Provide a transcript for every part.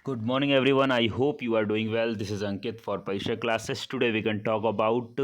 Good morning, everyone. I hope you are doing well. This is Ankit for Parisha classes. Today we can talk about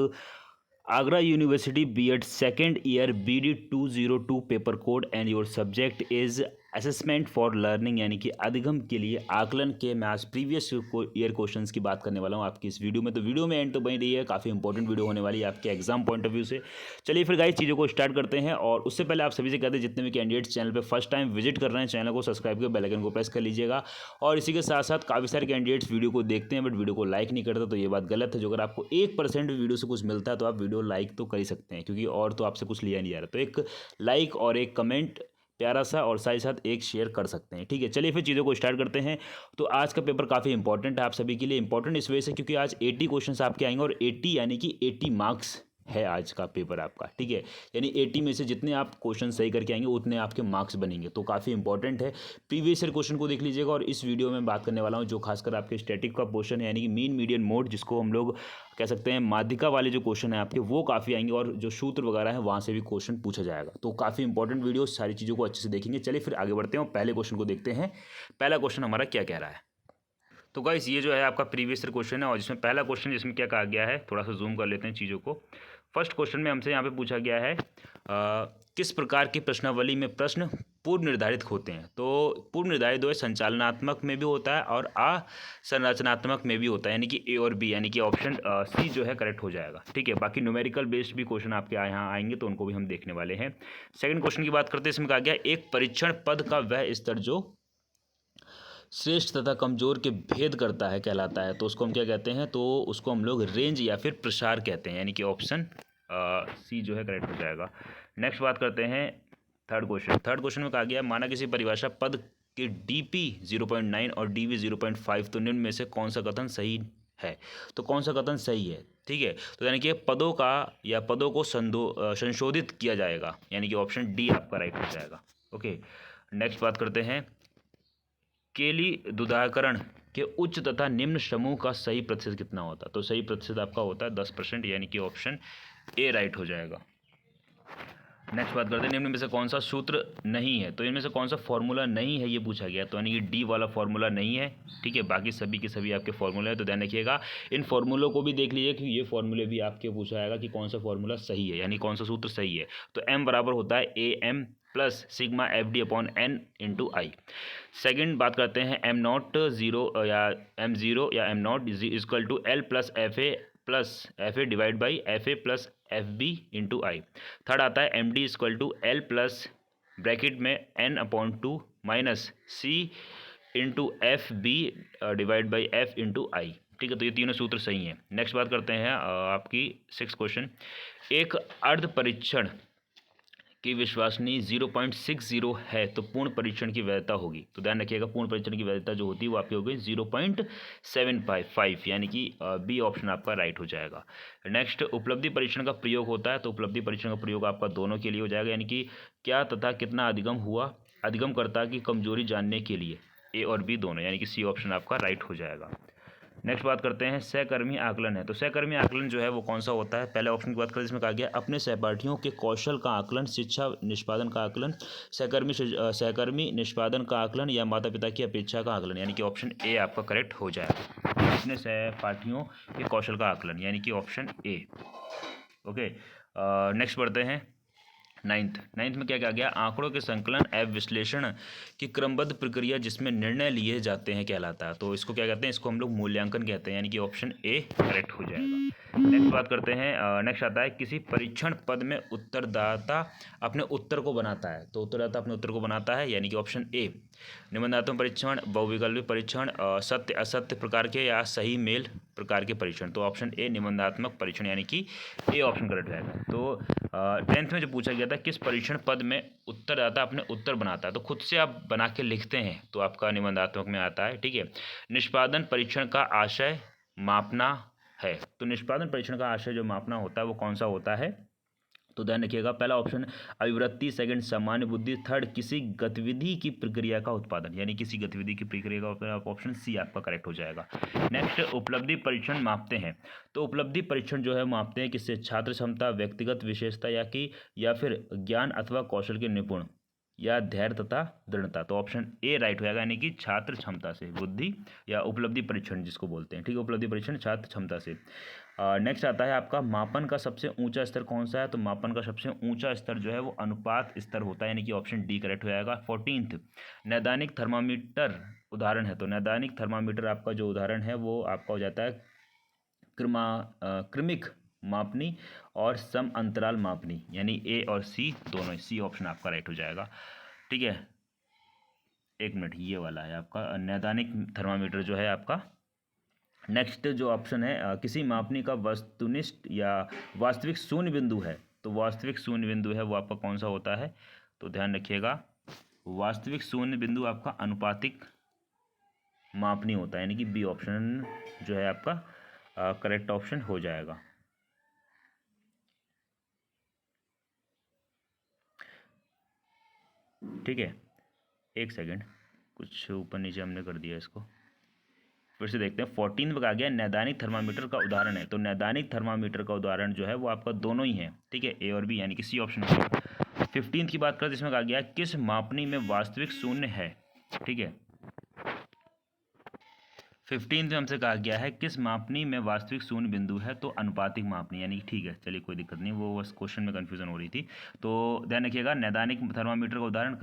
Agra University B.Ed second year BD 202 paper code and your subject is assessment for learning यानी कि अधिगम के लिए आकलन के मैं आज previous year questions की बात करने वाला हूँ आपकी इस वीडियो में। तो वीडियो में एंड तो बनी रही है, काफ़ी इंपॉर्टेंट वीडियो होने वाली है आपके एग्जाम पॉइंट ऑफ व्यू से। चलिए फिर गाइस चीज़ों को स्टार्ट करते हैं। और उससे पहले आप सभी से कहते हैं जितने भी कैंडिडेट्स चैनल पर फर्स्ट टाइम विजिट कर रहे हैं चैनल को सब्सक्राइब कर बेल आइकन को प्रेस कर लीजिएगा। और इसी के साथ साथ काफ़ी सारे कैंडिडेट्स वीडियो को देखते हैं बट वीडियो को लाइक नहीं करते, तो ये बात गलत है। जो अगर आपको 1% भी वीडियो से कुछ मिलता है तो आप वीडियो लाइक तो कर ही सकते हैं, क्योंकि और तो आपसे कुछ लिया नहीं जा रहा। तो एक लाइक और एक कमेंट प्यारा सा और साथ ही साथ एक शेयर कर सकते हैं, ठीक है। चलिए फिर चीज़ों को स्टार्ट करते हैं। तो आज का पेपर काफ़ी इंपॉर्टेंट है आप सभी के लिए। इंपॉर्टेंट इस वजह से क्योंकि आज 80 क्वेश्चंस आपके आएंगे और 80 यानी कि 80 मार्क्स है आज का पेपर आपका, ठीक है। यानी 80 में से जितने आप क्वेश्चन सही करके आएंगे उतने आपके मार्क्स बनेंगे, तो काफ़ी इंपॉर्टेंट है। प्रीवियस ईयर क्वेश्चन को देख लीजिएगा। और इस वीडियो में बात करने वाला हूँ जो खासकर आपके स्टैटिक का पोर्शन है, यानी कि मीन मीडियन मोड, जिसको हम लोग कह सकते हैं माध्यिका वाले जो क्वेश्चन है आपके वो काफ़ी आएंगे और जो सूत्र वगैरह है वहाँ से भी क्वेश्चन पूछा जाएगा। तो काफ़ी इंपॉर्टेंट वीडियो, सारी चीज़ों को अच्छे से देखेंगे। चलिए फिर आगे बढ़ते हैं और पहले क्वेश्चन को देखते हैं। पहला क्वेश्चन हमारा क्या कह रहा है। तो गाइस ये जो है आपका प्रीवियस ईयर क्वेश्चन है और जिसमें पहला क्वेश्चन जिसमें क्या कहा गया है, थोड़ा सा जूम कर लेते हैं चीज़ों को। फर्स्ट क्वेश्चन में हमसे यहाँ पे पूछा गया है किस प्रकार की प्रश्नावली में प्रश्न पूर्व निर्धारित होते हैं। तो पूर्व निर्धारित जो है संचालनात्मक में भी होता है और असंरचनात्मक में भी होता है, यानी कि ए और बी, यानी कि ऑप्शन सी जो है करेक्ट हो जाएगा, ठीक है। बाकी न्यूमेरिकल बेस्ड भी क्वेश्चन आपके यहाँ आएंगे तो उनको भी हम देखने वाले हैं। सेकंड क्वेश्चन की बात करते हैं। इसमें कहा गया एक परीक्षण पद का वह स्तर जो श्रेष्ठ तथा कमजोर के भेद करता है कहलाता है। तो उसको हम क्या कहते हैं, तो उसको हम लोग रेंज या फिर प्रसार कहते हैं, यानी कि ऑप्शन सी जो है करेक्ट हो जाएगा। नेक्स्ट बात करते हैं थर्ड क्वेश्चन। थर्ड क्वेश्चन में कहा गया माना किसी परिभाषा पद के डीपी 0.9 और डीवी 0.5 तो निम्न में से कौन सा कथन सही है। तो कौन सा कथन सही है, ठीक है। तो यानी कि पदों का या पदों को संशोधित किया जाएगा, यानी कि ऑप्शन डी आपका राइट हो जाएगा। ओके, नेक्स्ट बात करते हैं केली दुधाकरण के उच्च तथा निम्न समूह का सही प्रतिशत कितना होता है। तो सही प्रतिशत आपका होता है 10%, यानी कि ऑप्शन ए राइट हो जाएगा। नेक्स्ट बात करते हैं निम्न में से कौन सा सूत्र नहीं है। तो इनमें से कौन सा फॉर्मूला नहीं है ये पूछा गया, तो यानी कि डी वाला फॉर्मूला नहीं है, ठीक है। बाकी सभी के सभी आपके फॉर्मूले हैं, तो ध्यान रखिएगा इन फॉर्मूलों को भी देख लीजिए कि ये फॉर्मूले भी आपके पूछा जाएगा कि कौन सा फॉर्मूला सही है, यानी कौन सा सूत्र सही है। तो एम बराबर होता है A M plus sigma F D upon N into I. Second बात करते हैं एम नॉट जीरो या एम जीरो या M not is equal to L plus F A divide by F A plus F B into I. Third आता है M D is equal to L plus bracket में N upon two minus C into F B divide by F into I, ठीक है। तो ये तीनों सूत्र सही हैं। नेक्स्ट बात करते हैं आपकी 6 क्वेश्चन। एक अर्ध परीक्षण की विश्वसनीय 0.60 है तो पूर्ण परीक्षण की वैधता होगी। तो ध्यान रखिएगा पूर्ण परीक्षण की वैधता जो होती है वो आपकी होगी 0.75, यानी कि बी ऑप्शन आपका राइट हो जाएगा। नेक्स्ट उपलब्धि परीक्षण का प्रयोग होता है। तो उपलब्धि परीक्षण का प्रयोग आपका दोनों के लिए हो जाएगा, यानी कि क्या तथा कितना अधिगम हुआ अधिगमकर्ता की कमजोरी जानने के लिए, ए और बी दोनों, यानी कि सी ऑप्शन आपका राइट हो जाएगा। नेक्स्ट बात करते हैं सहकर्मी आकलन है। तो सहकर्मी आकलन जो है वो कौन सा होता है। पहले ऑप्शन की बात करें जिसमें कहा गया अपने सहपाठियों के कौशल का आकलन, शिक्षा निष्पादन का आकलन, सहकर्मी निष्पादन का आकलन या माता पिता की अपेक्षा का आकलन, यानी कि ऑप्शन ए आपका करेक्ट हो जाएगा। अपने सहपाठियों के कौशल का आकलन, यानी कि ऑप्शन ए। ओके, नेक्स्ट बढ़ते हैं नाइन्थ में क्या कहा गया आंकड़ों के संकलन एवं विश्लेषण की क्रमबद्ध प्रक्रिया जिसमें निर्णय लिए जाते हैं कहलाता है। तो इसको क्या कहते हैं, इसको हम लोग मूल्यांकन कहते हैं, यानी कि ऑप्शन ए करेक्ट हो जाएगा। नेक्स्ट बात करते हैं नेक्स्ट आता है किसी परीक्षण पद में उत्तरदाता अपने उत्तर को बनाता है। तो उत्तरदाता अपने उत्तर को बनाता है, यानी कि ऑप्शन ए। निबंधात्मक परीक्षण, बहुविकल्पी परीक्षण, सत्य असत्य प्रकार के या सही मेल प्रकार के परीक्षण, तो ऑप्शन ए निबंधात्मक परीक्षण, यानी कि ए ऑप्शन करेक्ट रहेगा। तो 10th में जो पूछा गया था किस परीक्षण पद में उत्तरदाता अपने उत्तर बनाता है, तो खुद से आप बना के लिखते हैं तो आपका निबंधात्मक में आता है, ठीक है। निष्पादन परीक्षण का आशय मापना है। तो निष्पादन परीक्षण का आशय जो मापना होता है वो कौन सा होता है। तो ध्यान रखिएगा पहला ऑप्शन अभिवृत्ति, सेकंड सामान्य बुद्धि, थर्ड किसी गतिविधि की प्रक्रिया का उत्पादन, यानी किसी गतिविधि की प्रक्रिया का उत्पादन, ऑप्शन सी आपका करेक्ट हो जाएगा। नेक्स्ट उपलब्धि परीक्षण मापते हैं। तो उपलब्धि परीक्षण जो है मापते हैं किससे, छात्र क्षमता, व्यक्तिगत विशेषता या फिर ज्ञान अथवा कौशल के निपुण, या धैर्य तथा दृढ़ता। तो ऑप्शन ए राइट हो जाएगा, यानी कि छात्र क्षमता से, बुद्धि या उपलब्धि परीक्षण जिसको बोलते हैं, ठीक है, उपलब्धि परीक्षण छात्र क्षमता से। नेक्स्ट आता है आपका मापन का सबसे ऊंचा स्तर कौन सा है। तो मापन का सबसे ऊंचा स्तर जो है वो अनुपात स्तर होता है, यानी कि ऑप्शन डी करेक्ट हो जाएगा। 14th नैदानिक थर्मामीटर उदाहरण है। तो नैदानिक थर्मामीटर आपका जो उदाहरण है वो आपका हो जाता है क्रमिक मापनी और सम अंतराल मापनी, यानी ए और सी दोनों, सी ऑप्शन आपका राइट हो जाएगा, ठीक है। एक मिनट, ये वाला है आपका नैदानिक थर्मामीटर जो है आपका। नेक्स्ट जो ऑप्शन है किसी मापनी का वस्तुनिष्ठ या वास्तविक शून्य बिंदु है। तो वास्तविक शून्य बिंदु है वो आपका कौन सा होता है। तो ध्यान रखिएगा, वास्तविक शून्य बिंदु आपका अनुपातिक मापनी होता है, यानी कि बी ऑप्शन जो है आपका करेक्ट ऑप्शन हो जाएगा। ठीक है, एक सेकंड, कुछ ऊपर नीचे हमने कर दिया इसको, फिर से देखते हैं। 14 में कहा गया नैदानिक थर्मामीटर का उदाहरण है। तो नैदानिक थर्मामीटर का उदाहरण जो है वो आपका दोनों ही है, ठीक है, ए और बी, यानी कि सी ऑप्शन हो गया। 15 की बात करें जिसमें कहा गया किस मापनी में वास्तविक शून्य है, ठीक है। 15 में हमसे कहा गया है किस मापनी में वास्तविक शून्य बिंदु है। तो अनुपातिक मापनी, यानी ठीक है, चलिए कोई दिक्कत नहीं, वो बस क्वेश्चन में कन्फ्यूजन हो रही थी। तो ध्यान रखिएगा, नैदानिक थर्मामीटर का उदाहरण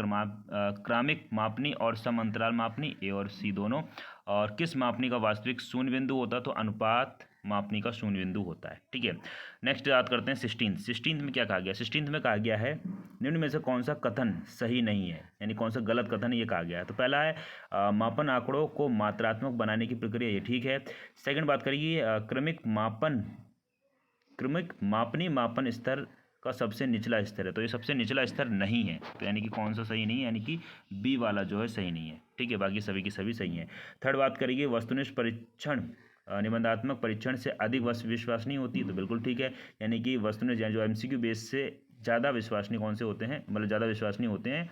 क्रमिक मापनी और सम अंतराल मापनी, ए और सी दोनों। और किस मापनी का वास्तविक शून्य बिंदु होता है। तो अनुपात मापनी का शून्य बिंदु होता है, ठीक है। नेक्स्ट बात करते हैं 16 में क्या कहा गया। 16 में कहा गया है निम्न में से कौन सा कथन सही नहीं है, यानी कौन सा गलत कथन ये कहा गया है। तो पहला है मापन आंकड़ों को मात्रात्मक बनाने की प्रक्रिया, ये ठीक है। सेकंड बात करिए क्रमिक मापनी मापन स्तर का सबसे निचला स्तर है। तो ये सबसे निचला स्तर नहीं है, तो यानी कि कौन सा सही नहीं है, यानी कि बी वाला जो है सही नहीं है, ठीक है, बाकी सभी की सभी सही है। थर्ड बात करिए वस्तुनिष्ठ परीक्षण निबंधात्मक परीक्षण से अधिक विश्वसनीय होती है। तो बिल्कुल ठीक है, यानी कि वस्तुनिष्ठ जो एमसीक्यू बेस से ज़्यादा विश्वसनीय कौन से होते हैं, मतलब ज़्यादा विश्वसनीय होते हैं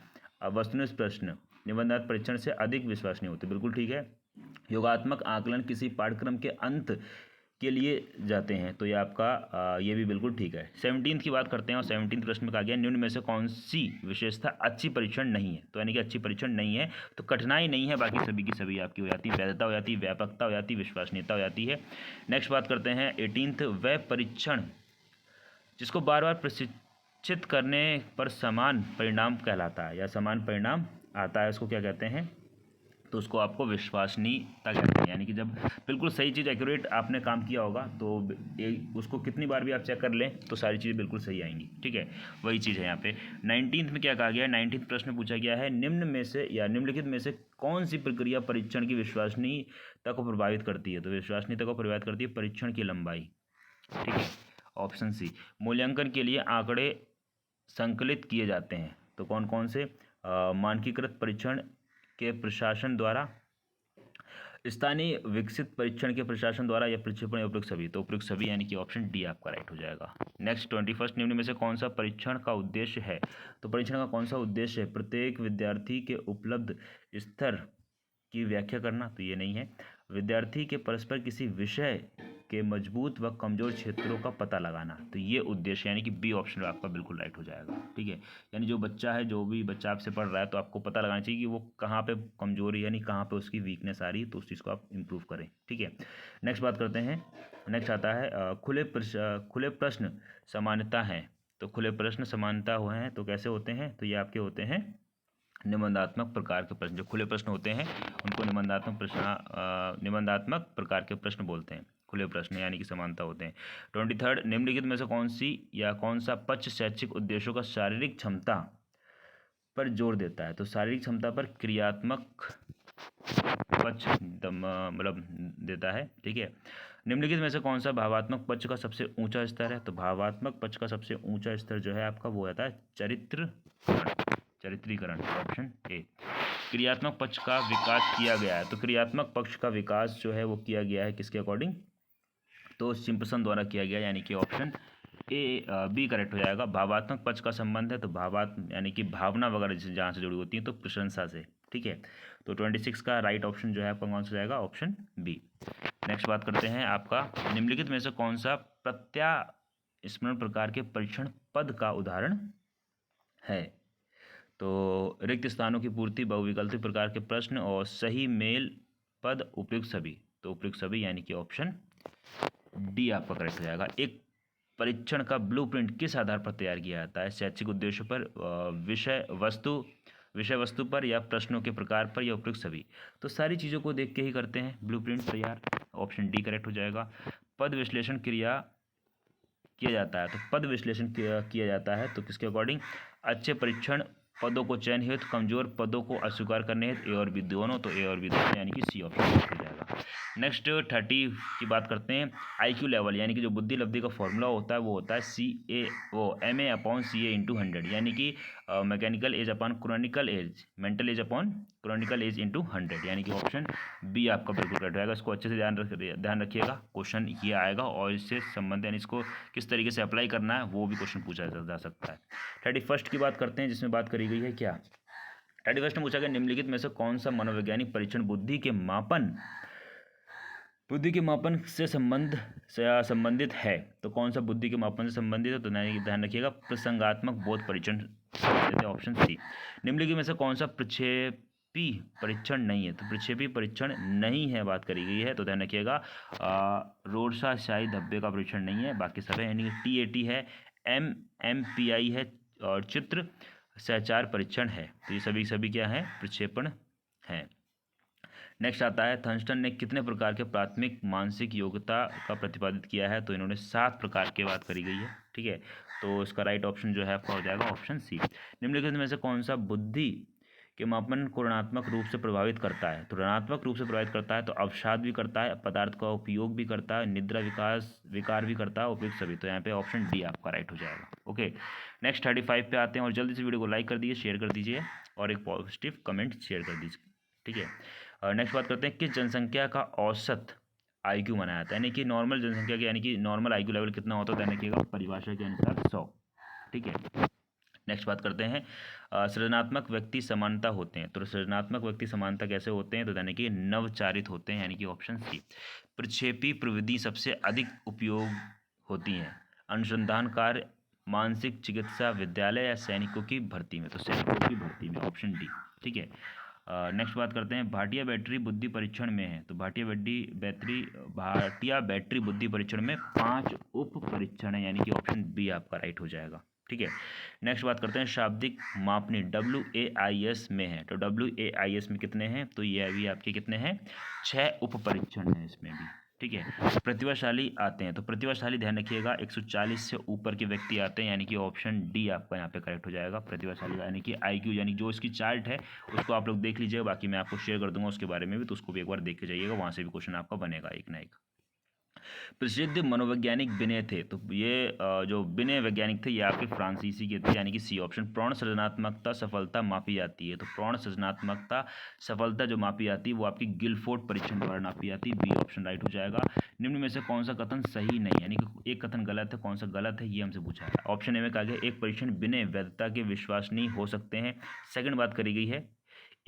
वस्तुनिष्ठ प्रश्न निबंधात्मक परीक्षण से अधिक विश्वसनीय होते हैं, बिल्कुल ठीक है। योगात्मक आकलन किसी पाठ्यक्रम के अंत के लिए जाते हैं। तो ये आपका ये भी बिल्कुल ठीक है। 17 की बात करते हैं और 17 प्रश्न में कहा गया निम्न में से कौन सी विशेषता अच्छी परीक्षण नहीं है। तो यानी कि अच्छी परीक्षण नहीं है, तो कठिनाई नहीं है, बाकी सभी की सभी आपकी हो जाती है, वैधता हो जाती है, व्यापकता हो जाती है, विश्वसनीयता हो जाती है। नेक्स्ट बात करते हैं 18 वह परीक्षण जिसको बार बार प्रशिक्षित करने पर समान परिणाम कहलाता है या समान परिणाम आता है, उसको क्या कहते हैं। तो उसको आपको विश्वसनीयता कहते हैं, यानी कि जब बिल्कुल सही चीज़ एक्यूरेट आपने काम किया होगा तो उसको कितनी बार भी आप चेक कर लें तो सारी चीज़ें बिल्कुल सही आएंगी, ठीक है, वही चीज़ है यहाँ पे। 19 में क्या कहा गया है, 19 प्रश्न पूछा गया है निम्न में से या निम्नलिखित में से कौन सी प्रक्रिया परीक्षण की विश्वसनीयता को प्रभावित करती है। तो विश्वसनीयता को प्रभावित करती है परीक्षण की लंबाई, ठीक है, ऑप्शन सी। मूल्यांकन के लिए आंकड़े संकलित किए जाते हैं। तो कौन कौन से मानकीकृत परीक्षण के प्रशासन द्वारा, स्थानीय विकसित परीक्षण के प्रशासन द्वारा, या प्रक्षेपण या उपयुक्त सभी। तो उपयुक्त सभी, यानी कि ऑप्शन डी आपका राइट हो जाएगा। नेक्स्ट 21 निम्न में से कौन सा परीक्षण का उद्देश्य है। तो परीक्षण का कौन सा उद्देश्य है, प्रत्येक विद्यार्थी के उपलब्ध स्तर की व्याख्या करना। तो ये नहीं है। विद्यार्थी के परस्पर किसी विषय के मजबूत व कमजोर क्षेत्रों का पता लगाना। तो ये उद्देश्य, यानी कि बी ऑप्शन आपका बिल्कुल राइट हो जाएगा, ठीक है। यानी जो बच्चा है, जो भी बच्चा आपसे पढ़ रहा है, तो आपको पता लगाना चाहिए कि वो कहाँ पे कमजोरी, यानी कहाँ पे उसकी वीकनेस आ रही है, तो उस चीज़ को आप इम्प्रूव करें, ठीक है। नेक्स्ट बात करते हैं। नेक्स्ट आता है खुले प्रश्न समानता है। तो खुले प्रश्न समानता हुए हैं तो कैसे होते हैं। तो ये आपके होते हैं निबंधात्मक प्रकार के प्रश्न। जो खुले प्रश्न होते हैं उनको निबंधात्मक प्रकार के प्रश्न बोलते हैं, खुले प्रश्न यानी कि समानता होते हैं। 23 निम्नलिखित में से कौन सी या कौन सा पक्ष शैक्षिक उद्देश्यों का शारीरिक क्षमता पर जोर देता है। तो शारीरिक क्षमता पर क्रियात्मक पक्ष मतलब देता है, ठीक है। निम्नलिखित में से कौन सा भावात्मक पक्ष का सबसे ऊंचा स्तर है। तो भावात्मक पक्ष का सबसे ऊंचा स्तर जो है आपका वो आता है चरित्रीकरण, ऑप्शन ए। क्रियात्मक पक्ष का विकास किया गया है। तो क्रियात्मक पक्ष का विकास जो है वो किया गया है किसके अकॉर्डिंग। तो सिम्पसन द्वारा किया गया, यानी कि ऑप्शन ए बी करेक्ट हो जाएगा। भावात्मक पक्ष का संबंध है तो यानी कि भावना वगैरह जहाँ से जुड़ी होती है, तो प्रशंसा से, ठीक है। तो 26 का राइट ऑप्शन जो है आपका कौन सा जाएगा, ऑप्शन बी। नेक्स्ट बात करते हैं आपका निम्नलिखित में से कौन सा प्रत्यास्मरण प्रकार के परीक्षण पद का उदाहरण है। तो रिक्त स्थानों की पूर्ति, बहुविकल्पी प्रकार के प्रश्न और सही मेल पद, उपयुक्त सभी। तो उपयुक्त सभी यानी कि ऑप्शन डी आपका करेक्ट हो जाएगा। एक परीक्षण का ब्लूप्रिंट किस आधार पर तैयार किया जाता है? शैक्षिक उद्देश्यों पर, विषय वस्तु पर, या प्रश्नों के प्रकार पर, या उपयुक्त सभी। तो सारी चीज़ों को देख के ही करते हैं ब्लूप्रिंट तैयार। ऑप्शन डी करेक्ट हो जाएगा। पद विश्लेषण क्रिया किया जाता है, तो पद विश्लेषण किया जाता है तो किसके अकॉर्डिंग? अच्छे परीक्षण पदों को चयन हेतु, कमजोर पदों को अस्वीकार करने हेतु, ए और बी दोनों। तो ए और बी दोनों यानी कि सी ऑप्शन हो जाएगा। नेक्स्ट 30 की बात करते हैं। IQ लेवल यानी कि जो बुद्धि लब्धि का फॉर्मूला होता है वो होता है MA/CA/100, यानी कि mechanical age upon chronicle age, mental age upon chronicle age into 100, यानी कि ऑप्शन बी आपका बिल्कुल करेक्ट रहेगा। इसको अच्छे से ध्यान रखिएगा, क्वेश्चन ये आएगा और इससे संबंधित यानी इसको किस तरीके से अप्लाई करना है वो भी क्वेश्चन पूछा जा सकता है। 31 की बात करते हैं, जिसमें बात करी गई है क्या? 31 में पूछा गया निम्नलिखित में से कौन सा मनोवैज्ञानिक परीक्षण बुद्धि के मापन से संबंधित है? तो कौन सा बुद्धि के मापन से संबंधित है? तो ध्यान रखिएगा, प्रसंगात्मक बोध परीक्षण देते हैं, ऑप्शन सी। निम्नलिखित में से कौन सा प्रक्षेपी परीक्षण नहीं है? तो प्रक्षेपी परीक्षण नहीं है बात करी गई है, तो ध्यान रखिएगा, रोरसा शाही धब्बे का परीक्षण नहीं है, बाकी सब है, यानी TAT है, MMPI है और चित्र संचार परीक्षण है। तो ये सभी क्या है? प्रक्षेपण है। नेक्स्ट आता है, थर्स्टन ने कितने प्रकार के प्राथमिक मानसिक योग्यता का प्रतिपादित किया है? तो इन्होंने 7 प्रकार की बात करी गई है, ठीक है। तो इसका राइट ऑप्शन जो है आपका हो जाएगा ऑप्शन सी। निम्नलिखित में से कौन सा बुद्धि के मापन को ऋणात्मक रूप से प्रभावित करता है? तो ऋणात्मक रूप से प्रभावित करता है तो अवसाद भी करता है, पदार्थ का उपयोग भी करता है, निद्रा विकार भी करता है, उपयुक्त सभी। तो यहाँ पे ऑप्शन डी आपका राइट हो जाएगा। ओके, नेक्स्ट 35 पे आते हैं, और जल्दी से वीडियो को लाइक कर दीजिए, शेयर कर दीजिए और एक पॉजिटिव कमेंट शेयर कर दीजिए, ठीक है। नेक्स्ट बात करते हैं, किस जनसंख्या का औसत IQ माना जाता है? यानी कि नॉर्मल जनसंख्या के, यानी कि नॉर्मल IQ लेवल कितना होता है? ध्यान रखिएगा, परिभाषा के अनुसार 100, ठीक है। नेक्स्ट बात करते हैं, सृजनात्मक व्यक्ति समानता होते हैं। तो सृजनात्मक व्यक्ति समानता कैसे होते हैं? तो यानी कि नवचारित होते हैं, यानी कि ऑप्शन सी। प्रक्षेपी प्रविधि सबसे अधिक उपयोग होती हैं अनुसंधान कार्य, मानसिक चिकित्सा, विद्यालय या सैनिकों की भर्ती में? तो सैनिकों की भर्ती में, ऑप्शन डी, ठीक है। नेक्स्ट बात करते हैं, भाटिया बैटरी बुद्धि परीक्षण में है। तो भाटिया बैटरी बुद्धि परीक्षण में 5 उप परीक्षण है, यानी कि ऑप्शन बी आपका राइट हो जाएगा, ठीक है। नेक्स्ट बात करते हैं, शाब्दिक मापनी WAIS में है। तो WAIS में कितने हैं? तो ये अभी आपके कितने हैं? 6 उप परीक्षण हैं इसमें भी, ठीक है। प्रतिभाशाली आते हैं, तो प्रतिभाशाली ध्यान रखिएगा 140 से ऊपर के व्यक्ति आते हैं, यानी कि ऑप्शन डी आपका यहाँ पे करेक्ट हो जाएगा। प्रतिभाशाली यानी कि IQ, यानी जो इसकी चार्ट है उसको आप लोग देख लीजिएगा, बाकी मैं आपको शेयर कर दूंगा उसके बारे में भी, तो उसको भी एक बार देख के जाइएगा, वहाँ से भी क्वेश्चन आपका बनेगा एक ना एक। प्रसिद्ध मनोवैज्ञानिक बिने थे, तो ये जो बिने वैज्ञानिक थे ये आपके फ्रांसीसी के थे, यानी कि सी ऑप्शन। प्रौढ़ सृजनात्मकता सफलता मापी जाती है, तो प्रौढ़ सृजनात्मकता सफलता जो मापी जाती है वो आपकी गिलफोर्ड परीक्षण द्वारा नापी जाती है, बी ऑप्शन राइट हो जाएगा। निम्न में से कौन सा कथन सही नहीं, यानी कि एक कथन गलत है, कौन सा गलत है ये हमसे पूछा है। ऑप्शन ए में कहा गया एक परीक्षण बिना वैधता के विश्वसनीय हो सकते हैं। सेकंड बात करी गई है,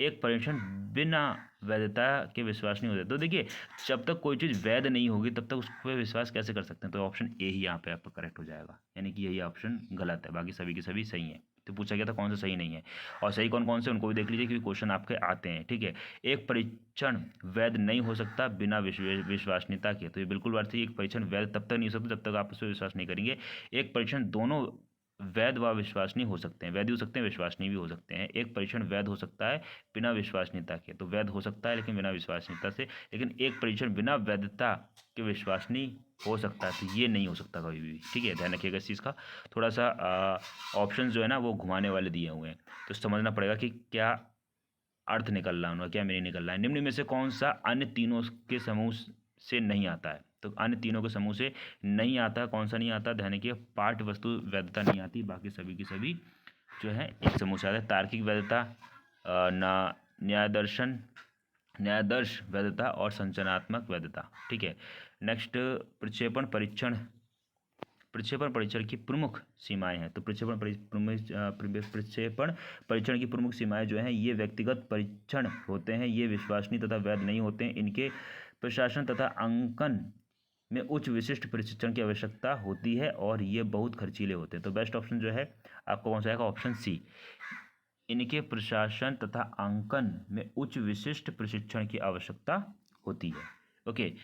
एक परीक्षण बिना वैधता के विश्वास नहीं होता। तो देखिए, जब तक कोई चीज़ वैध नहीं होगी तब तक उस पर विश्वास कैसे कर सकते हैं? तो ऑप्शन ए ही यहाँ पे आपका करेक्ट हो जाएगा, यानी कि यही ऑप्शन गलत है, बाकी सभी के सभी सही हैं। तो पूछा गया था कौन सा सही नहीं है, और सही कौन कौन से उनको भी देख लीजिए, क्योंकि क्वेश्चन आपके आते हैं, ठीक है। एक परीक्षण वैध नहीं हो सकता बिना विश्वसनीयता के, तो ये बिल्कुल बात थी। एक परीक्षण वैध तब तक नहीं हो सकता जब तक आप उस पर विश्वास नहीं करेंगे। एक परीक्षण दोनों वैध व विश्वसनीय हो सकते हैं, वैध हो सकते हैं, विश्वसनीय भी हो सकते हैं। एक परीक्षण वैध हो सकता है बिना विश्वसनीयता के, तो वैध हो सकता है लेकिन बिना विश्वसनीयता से, लेकिन एक परीक्षण बिना वैधता के विश्वसनीय हो सकता है, तो ये नहीं हो सकता कभी भी, ठीक है। ध्यान रखिएगा इस चीज़ का, थोड़ा सा ऑप्शन जो है ना वो घुमाने वाले दिए हुए हैं, तो समझना पड़ेगा कि क्या अर्थ निकल रहा है उनका, क्या मीनिंग निकल रहा है। निम्न में से कौन सा अन्य तीनों के समूह से नहीं आता है? तो अन्य तीनों के समूह से नहीं आता, कौन सा नहीं आता? ध्यान रखिए, पाठ्य वस्तु वैधता नहीं आती, बाकी सभी की सभी जो है एक समूह से आता है। तार्किक वैधता, न्यायादर्श वैधता और संरचनात्मक वैधता, ठीक है। नेक्स्ट, प्रक्षेपण परीक्षण की प्रमुख सीमाएं हैं। तो प्रक्षेपण परीक्षण की प्रमुख सीमाएं जो हैं, ये व्यक्तिगत परीक्षण होते हैं, ये विश्वसनीय तथा वैध नहीं होते हैं, इनके प्रशासन तथा अंकन में उच्च विशिष्ट प्रशिक्षण की आवश्यकता होती है और ये बहुत खर्चीले होते हैं। तो बेस्ट ऑप्शन जो है आपका कौन सा आएगा? ऑप्शन सी, इनके प्रशासन तथा अंकन में उच्च विशिष्ट प्रशिक्षण की आवश्यकता होती है। ओके,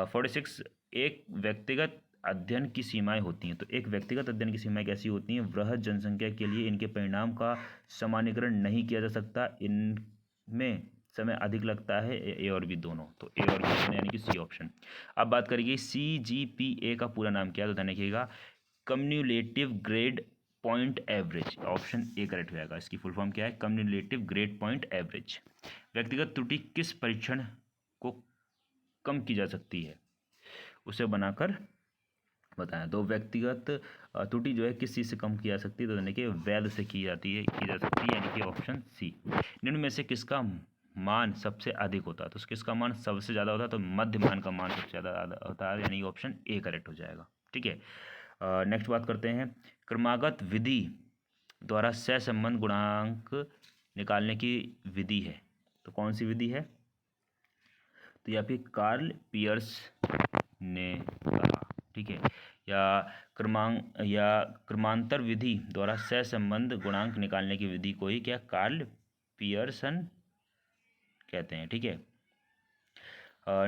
46, एक व्यक्तिगत अध्ययन की सीमाएं होती हैं। तो एक व्यक्तिगत अध्ययन की सीमाएं कैसी होती हैं? वृहद जनसंख्या के लिए इनके परिणाम का सामान्यीकरण नहीं किया जा सकता, इनमें समय अधिक लगता है, ए और बी दोनों। तो ए और बी यानी कि सी ऑप्शन। अब बात करेंगे CGPA का पूरा नाम क्या है, तो ध्यान रखिएगा, cumulative grade point average. Option A correct हो जाएगा। इसकी फुल फॉर्म क्या है? Cumulative grade point average. व्यक्तिगत त्रुटि किस परीक्षण को कम की जा सकती है, उसे बनाकर बताएं। तो व्यक्तिगत त्रुटि जो है किस चीज़ से कम की जा सकती है, तो यानी कि वैध से की जा सकती है, यानी कि ऑप्शन सी। निम्न में से किसका मान सबसे अधिक होता है? तो किसका मान सबसे ज़्यादा होता है? तो मध्य मान का मान सबसे ज़्यादा होता है, यानी कि ऑप्शन ए करेक्ट हो जाएगा। ठीक है, नेक्स्ट बात करते हैं, क्रमागत विधि द्वारा सहसंबंध गुणांक निकालने की विधि है, तो कौन सी विधि है? तो यहाँ पे कार्ल पियर्स ने कहा। ठीक है, या क्रमांतर विधि द्वारा सहसंबंध गुणांक निकालने की विधि को ही क्या कार्ल पियर्सन कहते हैं। ठीक है,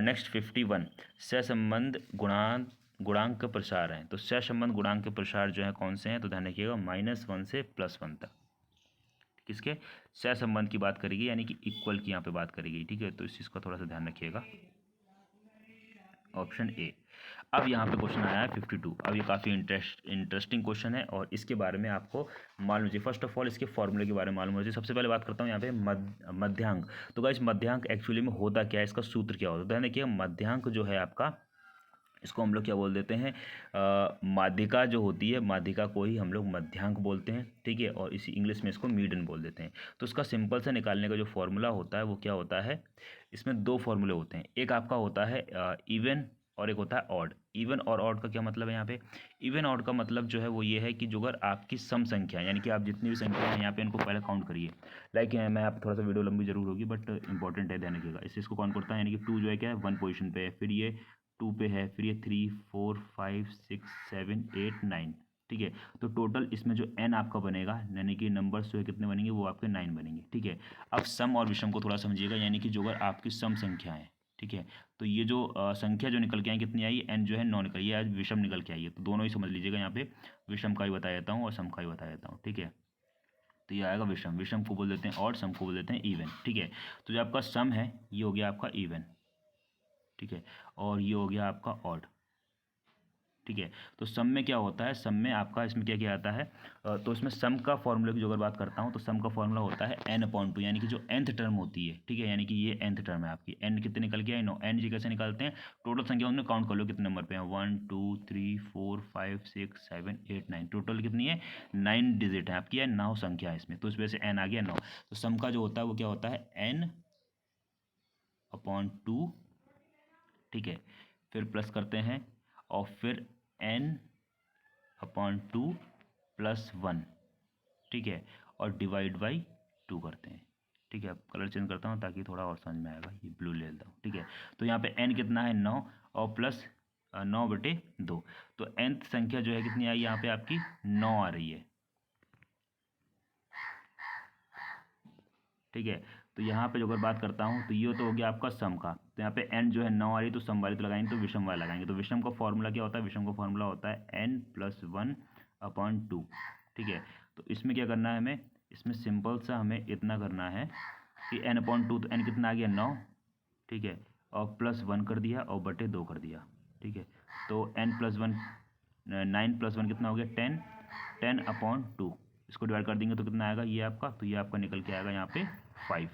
नेक्स्ट 51, सहसंबंध गुणांक का प्रसार है। तो सहसंबंध गुणांक के प्रसार जो है कौन से हैं? तो ध्यान रखिएगा -1 से +1 तक। किसके? सहसंबंध की बात करेगी, यानी कि इक्वल की यहाँ पे बात करेगी। ठीक है, तो इस चीज़ का थोड़ा सा ध्यान रखिएगा, ऑप्शन ए। अब यहाँ पे क्वेश्चन आया है 52। अब ये काफ़ी इंटरेस्टिंग क्वेश्चन है और इसके बारे में आपको मालूम चाहिए। फर्स्ट ऑफ ऑल इसके फॉर्मूले के बारे में मालूम होना चाहिए। सबसे पहले बात करता हूँ यहाँ पे मध्यांक। तो गाइस मध्यांक एक्चुअली में होता क्या है, इसका सूत्र क्या होता है? ध्यान देखिए, मध्यांक जो है आपका, इसको हम लोग क्या बोल देते हैं, माध्यिका जो होती है, माध्यिका को ही हम लोग मध्यांक बोलते हैं। ठीक है, और इसी इंग्लिश में इसको मीडियन बोल देते हैं। तो इसका सिंपल से निकालने का जो फॉर्मूला होता है वो क्या होता है? इसमें दो फॉर्मूले होते हैं। एक आपका होता है इवन और एक होता है ऑड। इवन और ऑड का क्या मतलब है यहाँ पे? इवन ऑड का मतलब जो है वो ये है कि जो अगर आपकी सम संख्या, यानी कि आप जितनी भी संख्या है यहाँ पे इनको पहले काउंट करिए। लाइक मैं आप थोड़ा सा वीडियो लंबी जरूर होगी बट इंपॉर्टेंट है, ध्यान रखिएगा। इसको काउंट करता है, यानी कि 2 जो है क्या है 1 पोजीशन पे है, फिर ये 2 पे है, फिर ये 3 4 5 6 7 8 9। ठीक है, तो टोटल इसमें जो n आपका बनेगा, यानी कि नंबर्स जो है कितने बनेंगे, वो आपके 9 बनेंगे। ठीक है, अब सम और विषम को थोड़ा समझिएगा, यानी कि जो अगर आपकी सम संख्या है, ठीक है, तो ये जो संख्या जो निकल के आई कितनी आई, n जो है 9 निकल, ये आज विषम निकल के आई है। तो दोनों ही समझ लीजिएगा, यहाँ पे विषम का ही बता देता हूँ और सम का ही बता देता हूँ। ठीक है, तो ये आएगा विषम। विषम को बोल देते हैं और सम को बोल देते हैं इवन। ठीक है, तो जो आपका सम है ये हो गया आपका इवन। ठीक है, और ये हो गया आपका ऑड। ठीक है, तो सम में क्या होता है, सम में आपका इसमें क्या क्या आता है, तो इसमें सम का फॉर्मूला की जो अगर बात करता हूँ तो सम का फॉर्मूला होता है n/2, यानी कि जो nth टर्म होती है। ठीक है, यानी कि ये nth टर्म है आपकी। n कितने निकल के आए? 9। n जी कैसे निकालते हैं? टोटल संख्या उनमें काउंट कर लो कितने नंबर पे हैं, 1 2 3 4 5 6 7 8 9। टोटल कितनी है? 9 डिजिट है आपकी, है 9 संख्या है इसमें, तो इस वजह से n आ गया 9। तो सम का जो होता है वो क्या होता है, n/2। ठीक है, फिर प्लस करते हैं और फिर n/2 + 1। ठीक है, और डिवाइड बाई 2 करते हैं। ठीक है, अब कलर चेंज करता हूँ ताकि थोड़ा और समझ में आएगा, ये ब्लू ले लेता हूँ। ठीक है, तो यहाँ पे n कितना है 9 और प्लस 9/2। तो nth संख्या जो है कितनी आई यहाँ पे आपकी 9 आ रही है। ठीक है, तो यहाँ पे जो अगर बात करता हूँ तो ये तो हो गया आपका सम का। तो यहाँ पे n जो है 9 आ रही है, तो सम वाली तो लगाएंगे, तो विषम वाला लगाएंगे। तो विषम का फॉर्मूला क्या होता है? विषम का फॉर्मूला होता है n + 1/2। ठीक है, तो इसमें क्या करना है हमें, इसमें सिंपल सा हमें इतना करना है कि n/2, तो n कितना आ गया 9। ठीक है, और +1 कर दिया और बटे 2 कर दिया। ठीक है, तो n + 1 9 + 1 कितना हो गया 10। 10/2 इसको डिवाइड कर देंगे तो कितना आएगा ये आपका, तो ये आपका निकल के आएगा यहाँ पे 5।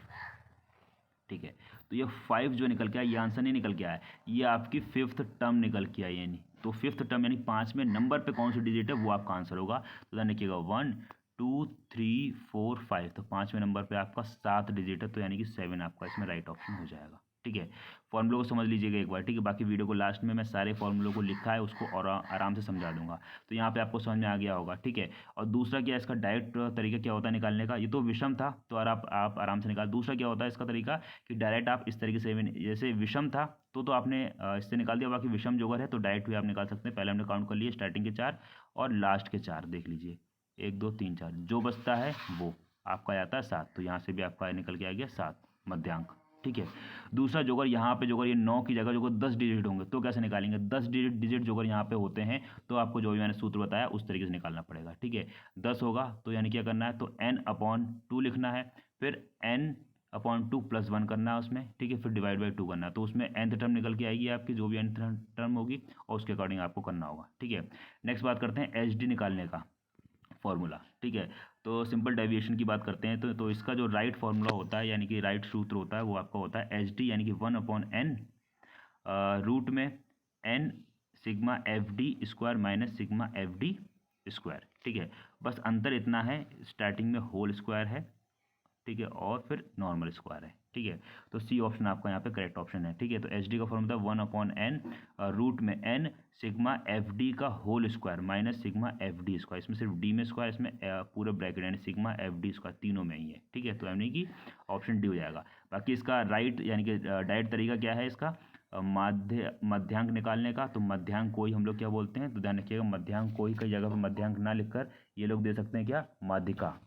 ठीक है, तो ये 5 जो निकल के आया, ये आंसर नहीं निकल के आया, ये आपकी 5th टर्म निकल के आई। यानी तो 5th टर्म यानी 5 में नंबर पे कौन सी डिजिट है वो आपका आंसर होगा। तो ध्यान रखिएगा 1 2 3 4 5, तो 5वें नंबर पे आपका 7 डिजिट है, तो यानी कि 7 आपका इसमें राइट ऑप्शन हो जाएगा। ठीक है, फॉर्मूलों को समझ लीजिएगा एक बार। ठीक है, बाकी वीडियो को लास्ट में मैं सारे फॉर्मूलों को लिखा है उसको और आराम से समझा दूंगा, तो यहाँ पे आपको समझ में आ गया होगा। ठीक है, और दूसरा क्या है इसका डायरेक्ट तरीका क्या होता है निकालने का, ये तो विषम था तो आप आराम से निकाल। दूसरा क्या होता है इसका तरीका कि डायरेक्ट आप इस तरीके से जैसे विषम था तो आपने इससे निकाल दिया, बाकी विषम जोगर है तो डायरेक्ट भी आप निकाल सकते हैं। पहले हमने काउंट कर लिए स्टार्टिंग के 4 और लास्ट के 4, देख लीजिए 1 2 3 4, जो बचता है वो आपका आता है 7, तो यहाँ से भी आपका निकल के आ गया 7 मध्यांक। ठीक है। दूसरा जो अगर यहाँ पे जो अगर ये 9 की जगह जो अगर 10 डिजिट होंगे तो कैसे निकालेंगे? 10 डिजिट जो अगर यहाँ पे होते हैं तो आपको जो भी मैंने सूत्र बताया उस तरीके से निकालना पड़ेगा। ठीक है। 10 होगा तो यानी क्या करना है, तो n/2 लिखना है, फिर n/2 + 1 करना है उसमें। ठीक है। फिर डिवाइड बाई 2 करना है, तो उसमें nth टर्म निकल के आएगी आपकी, जो भी nth टर्म होगी, और उसके अकॉर्डिंग आपको करना होगा। ठीक है। नेक्स्ट बात करते हैं HD निकालने का फॉर्मूला। ठीक है। तो सिंपल डेविएशन की बात करते हैं तो इसका जो राइट फार्मूला होता है, यानी कि राइट सूत्र होता है, वो आपका होता है HD, यानी कि 1/n रूट में n sigma FD² minus sigma FD²। ठीक है। बस अंतर इतना है, स्टार्टिंग में होल स्क्वायर है, ठीक है, और फिर नॉर्मल स्क्वायर है। ठीक है। तो सी ऑप्शन आपका यहाँ पे करेक्ट ऑप्शन है। ठीक है। तो एच डी का फॉर्मूला 1/n रूट में n सिग्मा FD का whole square minus sigma FD²। इसमें सिर्फ डी में स्क्वायर, इसमें पूरा ब्रैकेट यानी सिग्मा FD², तीनों में ही है। ठीक है। तो यानी कि ऑप्शन डी हो जाएगा। बाकी इसका राइट यानी कि डायरेक्ट तरीका क्या है इसका मध्यांक निकालने का? तो मध्यांक को ही हम लोग क्या बोलते हैं, तो ध्यान रखिएगा, मध्यांक को ही कई जगह पर मध्यांक ना लिखकर ये लोग दे सकते हैं क्या, माध्यिका।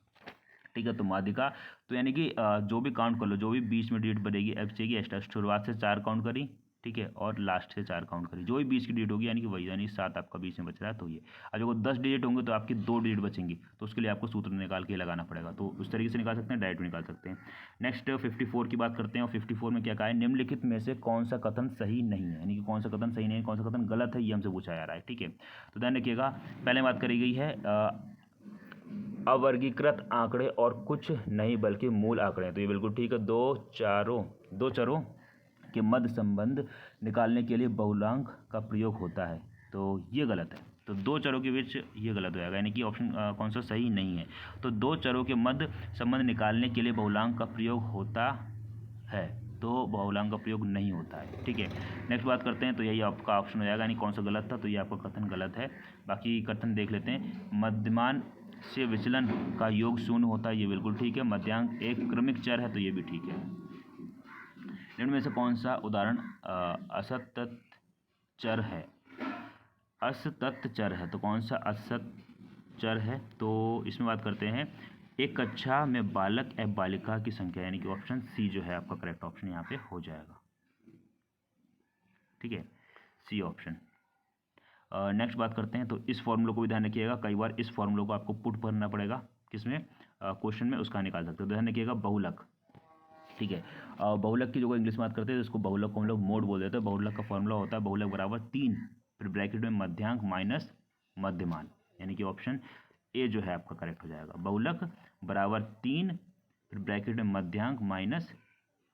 ठीक है। तो माध्यिका तो यानी कि जो भी काउंट कर लो, जो भी बीच में डिजिट बनेगी एफ चाहिए एक्स्ट्रा, शुरुआत से 4 काउंट करी, ठीक है, और लास्ट से 4 काउंट करी, जो भी बीच की डिजिट होगी यानी कि वही, यानी 7 आपका बीच में बच रहा है। तो ये अब जो 10 डिजिट होंगे तो आपकी 2 डिजिट बचेंगी, तो उसके लिए आपको सूत्र निकाल के लगाना पड़ेगा। तो उस तरीके से निकाल सकते हैं, डायरेक्ट निकाल सकते हैं। नेक्स्ट 54 की बात करते हैं, और 54 में क्या कहा है, निम्नलिखित में से कौन सा कथन सही नहीं है, यानी कि कौन सा कथन सही नहीं है, कौन सा कथन गलत है, ये हमसे पूछा जा रहा है। ठीक है। तो ध्यान रखिएगा, पहले बात करी गई है अवर्गीकृत आंकड़े और कुछ नहीं बल्कि मूल आंकड़े हैं, तो ये बिल्कुल ठीक है। दो चरों के मध्य संबंध निकालने के लिए बहुलांक का प्रयोग होता है, तो ये गलत है। तो 2 चरों के बीच ये गलत हो जाएगा, यानी कि ऑप्शन कौन सा सही नहीं है। तो 2 चरों के मध्य संबंध निकालने के लिए बहुलांक का प्रयोग होता है, तो बहुलांक का प्रयोग नहीं होता है। ठीक है। नेक्स्ट बात करते हैं, तो यही आपका ऑप्शन हो जाएगा, यानी कौन सा गलत था, तो ये आपका कथन गलत है। बाकी कथन देख लेते हैं, मध्यमान से विचलन का योग 0 होता है, ये बिल्कुल ठीक है। मध्यांक एक क्रमिक चर है, तो ये भी ठीक है। निम्न में से कौन सा उदाहरण असतत चर है? असतत चर है, तो कौन सा असत चर है? तो इसमें बात करते हैं, एक कक्षा में बालक एवं बालिका की संख्या, यानी कि ऑप्शन सी जो है आपका करेक्ट ऑप्शन यहाँ पे हो जाएगा। ठीक है, सी ऑप्शन। नेक्स्ट बात करते हैं, तो इस फॉर्मूले को भी ध्यान रखिएगा, कई बार इस फॉर्मूले को आपको पुट करना पड़ेगा किसमें, क्वेश्चन में, उसका निकाल सकते हो। ध्यान रखिएगा, बहुलक। ठीक है। बहुलक की जो इंग्लिश में बात करते हैं तो इसको बहुलक को हम लोग मोड बोल देते हैं। बहुलक का फॉर्मूला होता है बहुलक बराबर 3 फिर ब्रैकेट में मध्यांक माइनस मध्यमान, यानी कि ऑप्शन ए जो है आपका करेक्ट हो जाएगा। बहुलक बराबर 3 फिर ब्रैकेट में मध्यांक माइनस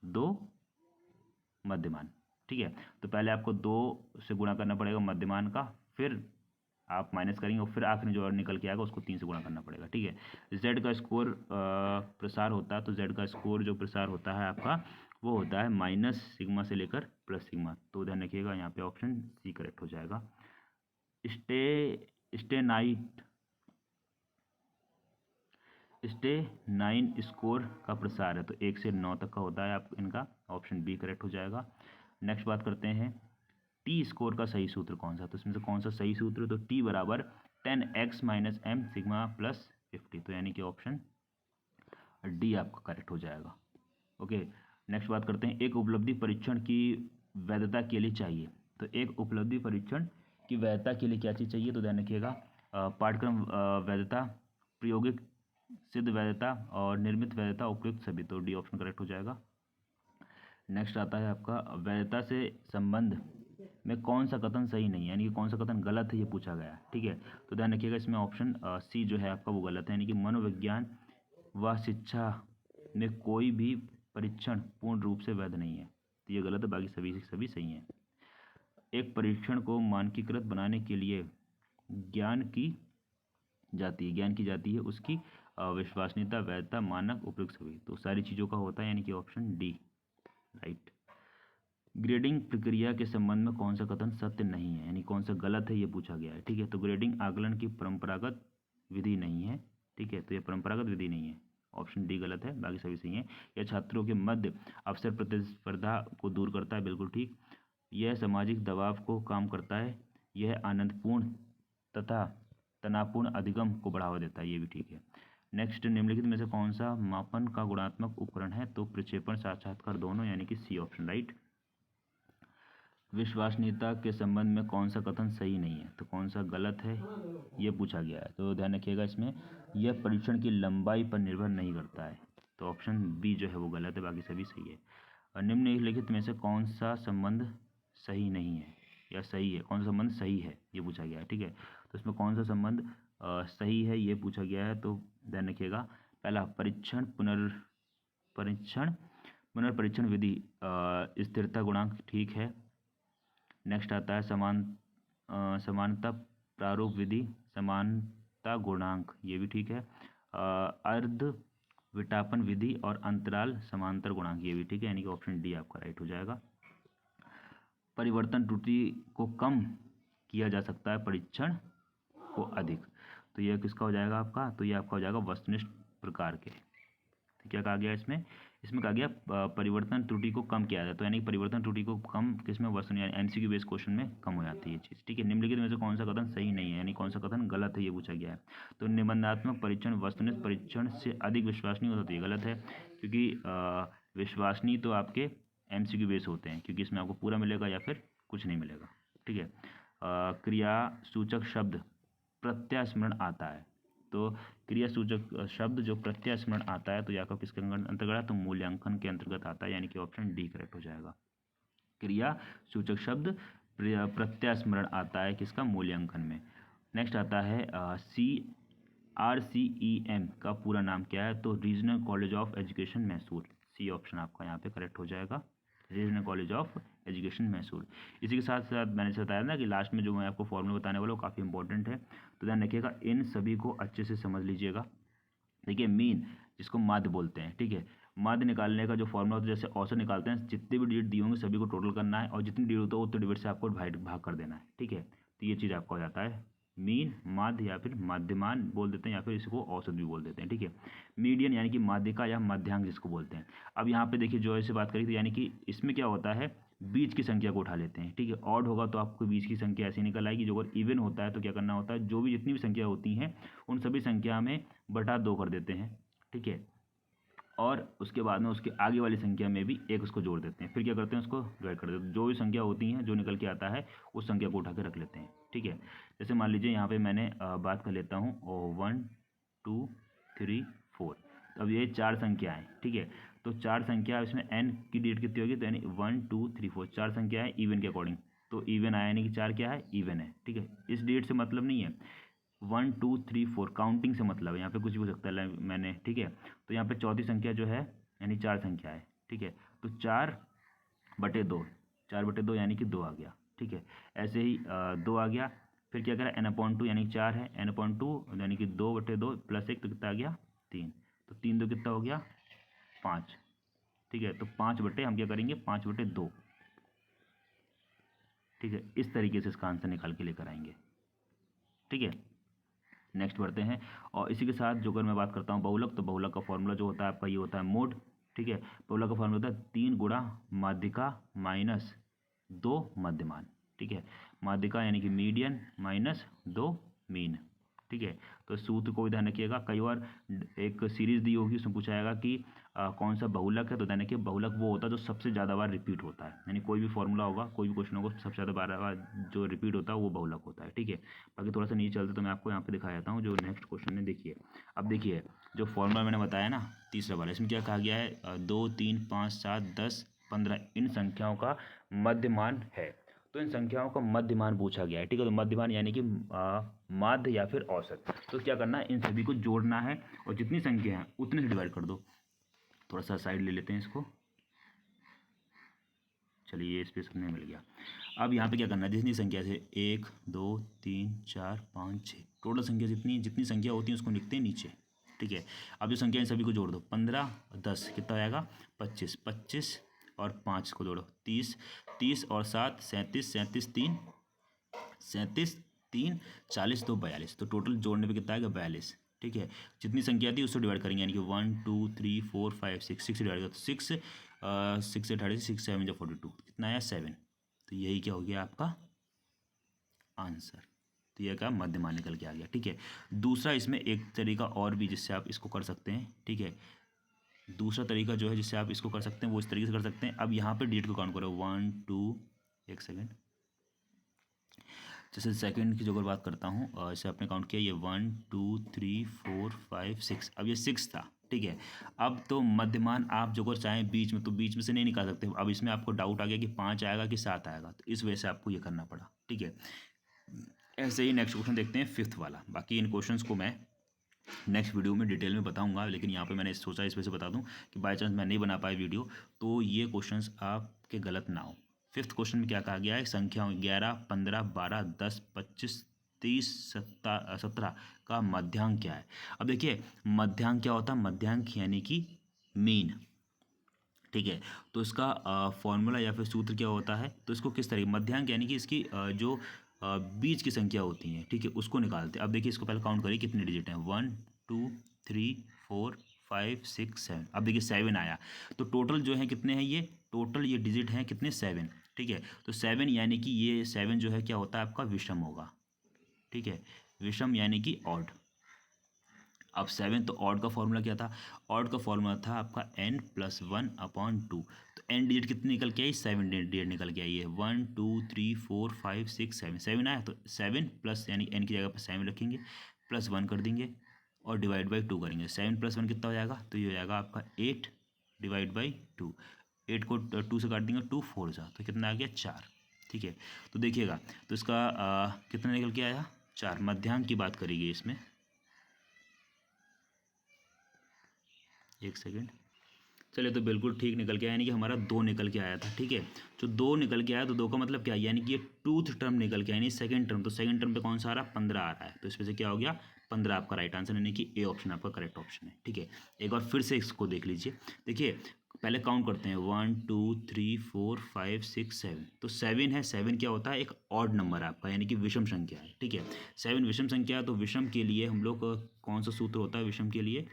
2 मध्यमान। ठीक है। तो पहले आपको 2 से गुणा करना पड़ेगा मध्यमान का, फिर आप माइनस करेंगे और फिर आखिरी जो निकल के आएगा उसको 3 से गुणा करना पड़ेगा। ठीक है। जेड का स्कोर प्रसार होता है, तो जेड का स्कोर जो प्रसार होता है आपका वो होता है माइनस सिग्मा से लेकर प्लस सिग्मा, तो ध्यान रखिएगा यहाँ पे ऑप्शन सी करेक्ट हो जाएगा। स्टेनाइन स्कोर का प्रसार है, तो 1 से 9 तक का होता है आप इनका, ऑप्शन बी करेक्ट हो जाएगा। नेक्स्ट बात करते हैं, टी स्कोर का सही सूत्र कौन सा, तो इसमें से कौन सा सही सूत्र, तो टी बराबर 10x minus M sigma plus 50, तो यानी कि ऑप्शन डी आपका करेक्ट हो जाएगा। ओके। नेक्स्ट बात करते हैं, एक उपलब्धि परीक्षण की वैधता के लिए चाहिए, तो एक उपलब्धि परीक्षण की वैधता के लिए क्या चीज़ चाहिए, तो ध्यान रखिएगा, पाठ्यक्रम वैधता, प्रायोगिक सिद्ध वैधता और निर्मित वैधता, उपयुक्त सभी, तो डी ऑप्शन करेक्ट हो जाएगा। नेक्स्ट आता है आपका, वैधता से संबंध में कौन सा कथन सही नहीं है, यानी कि कौन सा कथन गलत है, ये पूछा गया है। ठीक है। तो ध्यान रखिएगा, इसमें ऑप्शन सी जो है आपका वो गलत है, यानी कि मनोविज्ञान व शिक्षा में कोई भी परीक्षण पूर्ण रूप से वैध नहीं है, तो ये गलत है, बाकी सभी सही हैं। एक परीक्षण को मानकीकृत बनाने के लिए ज्ञान की जाती है उसकी विश्वसनीयता, वैधता, मानक, उपयुक्त सभी, तो सारी चीज़ों का होता है, यानी कि ऑप्शन डी राइट। ग्रेडिंग प्रक्रिया के संबंध में कौन सा कथन सत्य नहीं है, यानी कौन सा गलत है, ये पूछा गया है। ठीक है। तो ग्रेडिंग आकलन की परंपरागत विधि नहीं है। ठीक है। तो ये परंपरागत विधि नहीं है, ऑप्शन डी गलत है, बाकी सभी सही है। यह छात्रों के मध्य अवसर प्रतिस्पर्धा को दूर करता है, बिल्कुल ठीक। यह सामाजिक दबाव को कम करता है, यह आनंदपूर्ण तथा तनावपूर्ण अधिगम को बढ़ावा देता है, ये भी ठीक है। नेक्स्ट, निम्नलिखित में से कौन सा मापन का गुणात्मक उपकरण है? तो प्रक्षेपण, साक्षात्कार दोनों, यानी कि सी ऑप्शन राइट। विश्वसनीयता के संबंध में कौन सा कथन सही नहीं है? तो कौन सा गलत है ये पूछा गया है। तो ध्यान रखिएगा इसमें, यह परीक्षण की लंबाई पर निर्भर नहीं करता है। तो ऑप्शन बी जो है वो गलत है, बाकी सभी सही है। और निम्नलिखित में से कौन सा संबंध सही नहीं है या सही है? कौन सा संबंध सही है ये पूछा गया है, ठीक है। तो इसमें कौन सा संबंध सही है ये पूछा गया है। तो ध्यान रखिएगा, पहला पुनर्परीक्षण विधि, स्थिरता गुणांक ठीक है। नेक्स्ट आता है समानता प्रारूप विधि, समानता गुणांक, ये भी ठीक है। अर्ध विटापन विधि और अंतराल समांतर गुणांक, ये भी ठीक है, यानी कि ऑप्शन डी आपका राइट हो जाएगा। परिवर्तन त्रुटि को कम किया जा सकता है, परीक्षण को अधिक। तो यह किसका हो जाएगा आपका? तो ये आपका हो जाएगा वस्तुनिष्ठ प्रकार के। तो क्या कहा गया इसमें कहा गया परिवर्तन त्रुटि को कम किया जाए। तो यानी परिवर्तन त्रुटि को कम किसमें? वस्तु, यानी एमसीक्यू बेस्ड क्वेश्चन में कम हो जाती है ये चीज़, ठीक है। निम्नलिखित में से कौन सा कथन सही नहीं है, यानी कौन सा कथन गलत है ये पूछा गया है। तो निबंधात्मक परीक्षण वस्तुनिष्ठ परीक्षण से अधिक विश्वसनीय होता है, गलत है, क्योंकि विश्वसनीय तो आपके एमसीक्यू बेस होते हैं, क्योंकि इसमें आपको पूरा मिलेगा या फिर कुछ नहीं मिलेगा, ठीक है। क्रिया सूचक शब्द प्रत्यास्मरण आता है। तो क्रिया सूचक शब्द जो प्रत्यास्मरण आता है तो यह आपका किसके अंतर्गत है? तो मूल्यांकन के अंतर्गत आता है, यानी कि ऑप्शन डी करेक्ट हो जाएगा। क्रिया सूचक शब्द प्रत्यास्मरण आता है किसका? मूल्यांकन में। नेक्स्ट आता है RCEM का पूरा नाम क्या है? तो regional college of education Mysore, C option आपका यहाँ पे करेक्ट हो जाएगा, regional college of education Mysore. इसी के साथ साथ मैंने बताया ना कि लास्ट में जो मैं आपको फॉर्मूला बताने वाला हूँ काफ़ी इंपॉर्टेंट है, तो ध्यान रखिएगा, इन सभी को अच्छे से समझ लीजिएगा। देखिए, मीन जिसको माध्य बोलते हैं, ठीक है, माध्य निकालने का जो फॉर्मूला होता है, जैसे औसत निकालते हैं, जितने भी डिजिट दिए होंगे सभी को टोटल करना है और जितनी डिजिट होता है उतने डिजिट से आपको भाग कर देना है, ठीक है। तो ये चीज़ आपका हो जाता है मीन, माध्य या फिर माध्यमान बोल देते हैं, या फिर इसको औसत भी बोल देते हैं, ठीक है। मीडियन यानी कि माध्यिका या मध्यांक जिसको बोलते हैं। अब यहाँ पे देखिए जो ऐसे बात करी थी, यानी कि इसमें क्या होता है, बीच की संख्या को उठा लेते हैं, ठीक है। ऑड होगा तो आपको बीच की संख्या ऐसे निकल आएगी। जो अगर इवन होता है तो क्या करना होता है, जो भी जितनी भी संख्या होती हैं उन सभी संख्या में बटा 2 कर देते हैं, ठीक है। और उसके बाद में उसके आगे वाली संख्या में भी एक उसको जोड़ देते हैं, फिर क्या करते हैं, उसको डिवाइड कर देते हैं। जो भी संख्या होती हैं जो निकल के आता है उस संख्या को उठा के रख लेते हैं, ठीक है। जैसे मान लीजिए यहाँ पे मैंने बात कर लेता हूँ 1 2 3 4। तो अब ये 4 संख्या है, ठीक है। तो 4 संख्या इसमें n की डिजिट कितनी होगी? तो यानी 1 2 3 4 4 संख्या है इवन के अकॉर्डिंग, तो इवन आया, यानी कि 4 क्या है? इवन है, ठीक है। इस डिजिट से मतलब नहीं है, 1 2 3 4 काउंटिंग से मतलब है, यहाँ पे कुछ भी हो सकता है मैंने, ठीक है। तो यहाँ पे चौथी संख्या जो है यानी 4 संख्या है, ठीक है। तो 4/2, 4/2 यानी कि 2 आ गया, ठीक है। ऐसे ही 2 आ गया, फिर क्या करें, n/2 यानी 4 है, n/2 यानी कि 2/2 प्लस 1 तो कितना आ गया? 3। तो 3 2 कितना हो गया? 5, ठीक है। तो 5 बटे हम क्या करेंगे, 5/2, ठीक है। इस तरीके से इसका आंसर निकाल के लेकर आएंगे, ठीक है। नेक्स्ट बढ़ते हैं, और इसी के साथ जो अगर मैं बात करता हूँ बहुलक, तो बहुलक का फॉर्मूला जो होता है आपका ये होता है मोड, ठीक है। बहुलक का फॉर्मूला होता है 3 गुणा माध्यिका माइनस 2 मध्यमान, ठीक है। माध्यिका यानी कि मीडियन माइनस 2 मीन, ठीक है। तो सूत्र को भी ध्यान रखिएगा। कई बार एक सीरीज दी होगी, उसमें पूछा जाएगा कि कौन सा बहुलक है, तो ध्यान रखिए बहुलक वो होता है जो सबसे ज़्यादा बार रिपीट होता है, यानी कोई भी फॉर्मूला होगा, कोई भी क्वेश्चन होगा, सबसे ज़्यादा बार जो रिपीट होता है वो बहुलक होता है, ठीक है। बाकी थोड़ा सा नीचे चलते तो मैं आपको यहाँ पे दिखाया जाता हूँ जो नेक्स्ट क्वेश्चन है। देखिए, अब देखिए जो फॉर्मूला मैंने बताया ना तीसरा वाला, इसमें क्या कहा गया है, 2 3 5 7 10 15 इन संख्याओं का मध्यमान है। तो इन संख्याओं का मध्यमान पूछा गया है, ठीक है। तो मध्यमान यानी कि माध्य या फिर औसत। तो क्या करना है, इन सभी को जोड़ना है और जितनी संख्या है उतने से डिवाइड कर दो। थोड़ा सा साइड ले लेते हैं इसको, चलिए ये स्पेस हमें मिल गया। अब यहाँ पे क्या करना है, जितनी संख्या से 1 2 3 4 5 6 टोटल संख्या जितनी संख्या होती है उसको लिखते हैं नीचे, ठीक है। अब जो संख्या इन सभी को जोड़ दो, 15 10 कितना आएगा? 25, 25 और 5 को जोड़ो 30, 30 और 7 37, 37 3 37 3 40 2 42। तो टोटल जोड़ने पे कितना आएगा? 42, ठीक है। जितनी संख्या थी उसको डिवाइड करेंगे, यानी कि 1 2 3 4 5 6 6 डिवाइड करो तो 6 6 से 36 6 7 42 कितना आया? 7। तो यही क्या हो गया आपका आंसर, तो यह क्या मध्यमान निकल के आ गया। ठीक है, दूसरा इसमें एक तरीका और भी जिससे आप इसको कर सकते हैं। ठीक है, दूसरा तरीका जो है जिससे आप इसको कर सकते हैं वो इस तरीके से कर सकते हैं। अब यहाँ पे डिजिट को काउंट करो 1 2, एक सेकेंड, जैसे सेकंड की जो अगर बात करता हूँ इसे आपने काउंट किया, ये 1 2 3 4 5 6, अब ये 6 था। ठीक है, अब तो मध्यमान आप जो अगर चाहें बीच में, तो बीच में से नहीं निकाल सकते। अब इसमें आपको डाउट आ गया कि 5 आएगा कि 7 आएगा, तो इस वजह से आपको ये करना पड़ा। ठीक है, ऐसे ही नेक्स्ट क्वेश्चन देखते हैं 5th वाला। बाकी इन क्वेश्चंस को मैं नेक्स्ट वीडियो में डिटेल में बताऊंगा, लेकिन यहाँ पे मैंने सोचा इस वजह से बता दूं कि बाय चांस मैं नहीं बना पाया वीडियो तो ये क्वेश्चंस आपके गलत ना हो। 5th क्वेश्चन में क्या कहा गया है, संख्या 11 15 12 10 25 30 17 का मध्यांक क्या है। अब देखिए मध्यांक क्या होता है, मध्यांक यानी कि मीन। ठीक है, तो इसका फॉर्मूला या फिर सूत्र क्या होता है, तो इसको किस तरीके, मध्यांक यानी कि इसकी जो बीच की संख्या होती है, ठीक है, उसको निकालते हैं। अब देखिए इसको पहले काउंट करिए कितने डिजिट हैं, 1 2 3 4 5 6 7। अब देखिए 7 आया, तो टोटल जो है कितने हैं, ये टोटल ये डिजिट हैं कितने, 7। ठीक है, तो 7 यानी कि ये 7 जो है क्या होता है आपका विषम होगा। ठीक है, विषम यानी कि ऑड। अब 7, तो ऑड का फॉर्मूला क्या था, ऑड का फॉर्मूला था आपका n+1/2। तो n डिजिट कितनी निकल के आई, 7 डिजिट निकल के आई है, 1 2 3 4 5 6 7, 7 आया, तो 7 प्लस यानी n की जगह पर 7 रखेंगे, +1 कर देंगे और डिवाइड बाई 2 करेंगे। 7 + 1 कितना हो जाएगा, तो ये हो जाएगा आपका 8 डिवाइड बाई 2। 8 को 2 से काट देंगे, 2 4 जा, तो कितना आ गया 4। ठीक है, तो देखिएगा तो इसका कितना निकल के आया, 4। मध्यांक की बात करेंगे इसमें, एक सेकेंड, चलिए तो बिल्कुल ठीक निकल के आया, यानी कि हमारा 2 निकल के आया था। ठीक है, जो 2 निकल के आया तो 2 का मतलब क्या है, यानी कि ये टूथ टर्म निकल के आया, यानी सेकंड टर्म। तो सेकंड टर्म पे कौन सा आ रहा है, 15 आ रहा है, तो इसमें से क्या हो गया 15 आपका राइट आंसर, यानी कि ए ऑप्शन आपका करेक्ट ऑप्शन है। ठीक है, एक बार फिर से इसको देख लीजिए। देखिए पहले काउंट करते हैं, 1 2 3 4 5 6 7, तो 7 है। 7 क्या होता है, एक ऑड नंबर आपका, यानी कि विषम संख्या है। ठीक है, 7 विषम संख्या है, तो विषम के लिए हम लोग कौन सा सूत्र होता है विषम के लिए,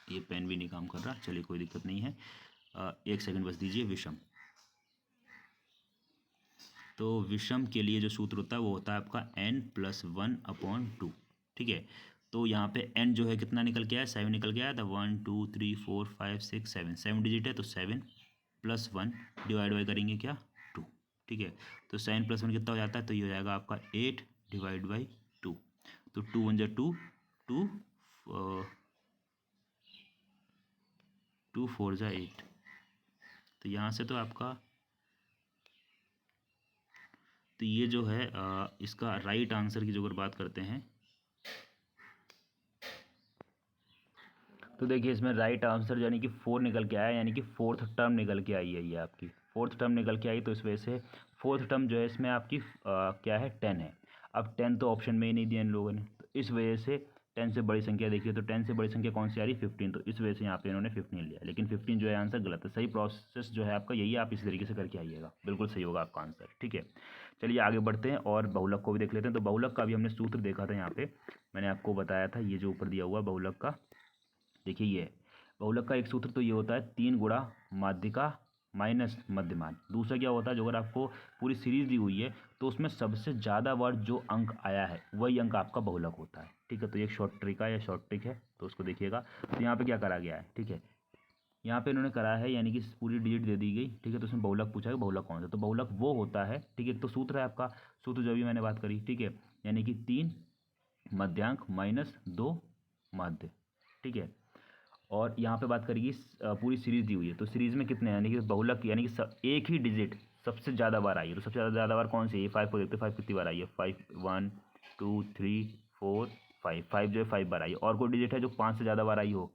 ये पेन भी नहीं काम कर रहा, चलिए कोई दिक्कत नहीं है, एक सेकंड बस दीजिए। विषम, तो विषम के लिए जो सूत्र होता है वो होता है आपका n+1/2। ठीक है, तो यहाँ पे n जो है कितना निकल के आया, 7 निकल के आया था, 1 2 3 4 5 6 7, 7 डिजिट है, तो 7 + 1 डिवाइड बाई करेंगे क्या, 2। ठीक है, तो 7 + 1 कितना हो जाता है, तो ये हो जाएगा आपका 8 डिवाइड बाई 2। तो 2 1 जा 2, 2 2 4 जा 8, तो यहाँ से तो आपका, तो ये जो है इसका राइट आंसर की जो अगर बात करते हैं, तो देखिए इसमें राइट आंसर यानी कि 4 निकल के आया, यानी कि 4th टर्म निकल के आई है, ये आपकी 4th टर्म निकल के आई, तो इस वजह से 4th टर्म जो है इसमें आपकी क्या है, 10 है। अब 10 तो ऑप्शन में ही नहीं दिया इन लोगों ने, तो इस वजह से 10 से बड़ी संख्या देखिए, तो 10 से बड़ी संख्या कौन सी आ रही, 15, तो इस वजह से यहाँ पे इन्होंने 15 लिया, लेकिन 15 जो है आंसर गलत है। सही प्रोसेस जो है आपका यही है, आप इसी तरीके से करके आइएगा, बिल्कुल सही होगा आपका आंसर। ठीक है, चलिए आगे बढ़ते हैं और बहुलक को भी देख लेते हैं। तो बहुलक का भी हमने सूत्र देखा था, यहाँ पे मैंने आपको बताया था, ये जो ऊपर दिया हुआ बहुलक का, देखिए ये बहुलक का एक सूत्र तो ये होता है 3 गुणा माध्यिका माइनस मध्यमान। दूसरा क्या होता है, जो अगर आपको पूरी सीरीज दी हुई है तो उसमें सबसे ज़्यादा बार जो अंक आया है वही अंक आपका बहुलक होता है। ठीक है, तो ये एक शॉर्ट ट्रिक है या शॉर्ट ट्रिक है, तो उसको देखिएगा। तो यहाँ पे क्या करा गया है, ठीक है, यहाँ पे इन्होंने करा है, यानी कि पूरी डिजिट दे दी गई। ठीक है, तो उसमें बहुलक पूछा है, बहुलक कौन सा, तो बहुलक वो होता है, ठीक है, एक तो सूत्र है आपका, सूत्र जो भी मैंने बात करी, ठीक है, यानी कि 3 मध्यांक माइनस 2 माध्य। ठीक है, और यहाँ पे बात करेगी पूरी सीरीज दी हुई है, तो सीरीज में कितने, यानी कि बहुलक, यानी कि एक ही डिजिट सबसे ज़्यादा बार आई है, तो सबसे ज़्यादा बार कौन सी है, 5 को देखते हैं, 5 कितनी बार आई है, 5 1 2 3 4 5, 5 जो है 5 बार आई है। और कोई डिजिट है जो 5 से ज़्यादा बार आई हो,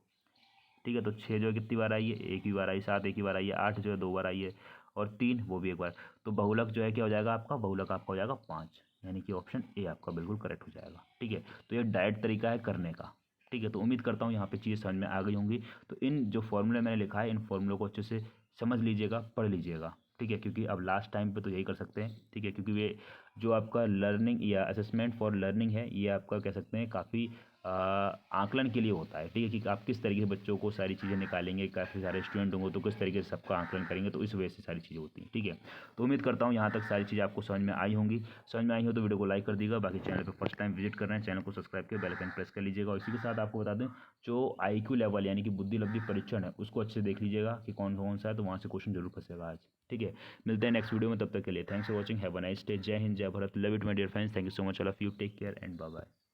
ठीक है, तो 6 जो है कितनी बार आई है, एक ही बार आई, 7 एक ही बार आई है, 8 जो है 2 बार आई है, और 3 वो भी एक बार। तो बहुलक जो है क्या हो जाएगा आपका, बहुलक आपका हो जाएगा 5, यानी कि ऑप्शन ए आपका बिल्कुल करेक्ट हो जाएगा। ठीक है, तो ये डायरेक्ट तरीका है करने का। ठीक है, तो उम्मीद करता हूँ यहाँ पे चीज़ें समझ में आ गई होंगी। तो इन जो फॉर्मूले मैंने लिखा है, इन फॉर्मूलों को अच्छे से समझ लीजिएगा, पढ़ लीजिएगा। ठीक है, क्योंकि अब लास्ट टाइम पे तो यही कर सकते हैं। ठीक है, क्योंकि ये जो आपका लर्निंग या असेसमेंट फॉर लर्निंग है, ये आपका कह सकते हैं काफ़ी आकलन के लिए होता है। ठीक है, कि आप किस तरीके से बच्चों को सारी चीज़ें निकालेंगे, काफ़ी सारे स्टूडेंट होंगे तो किस तरीके से सबका आकलन करेंगे, तो इस वजह से सारी चीज़ें होती हैं। ठीक है, तो उम्मीद करता हूँ यहाँ तक सारी चीज़ें आपको समझ में आई होंगी। समझ में आई हो तो वीडियो को लाइक कर दीजिएगा। बाकी चैनल पर फर्स्ट टाइम विजिट कर रहे हैं, चैनल को सब्सक्राइब कर बेल आइकन प्रेस कर लीजिएगा। और इसी के साथ आपको बता दें, जो IQ लेवल यानी कि बुद्धि लब्धि परीक्षण है, उसको अच्छे से देख लीजिएगा कि कौन कौन सा है, तो वहाँ से क्वेश्चन जरूर फंसेगा आज। ठीक है, मिलते हैं नेक्स्ट वीडियो में, तब तक के लिए thanks for watching, have a nice day, जय हिंद, जय Bharat, love it my dear friends, thank you so much, all of you, take care and bye bye.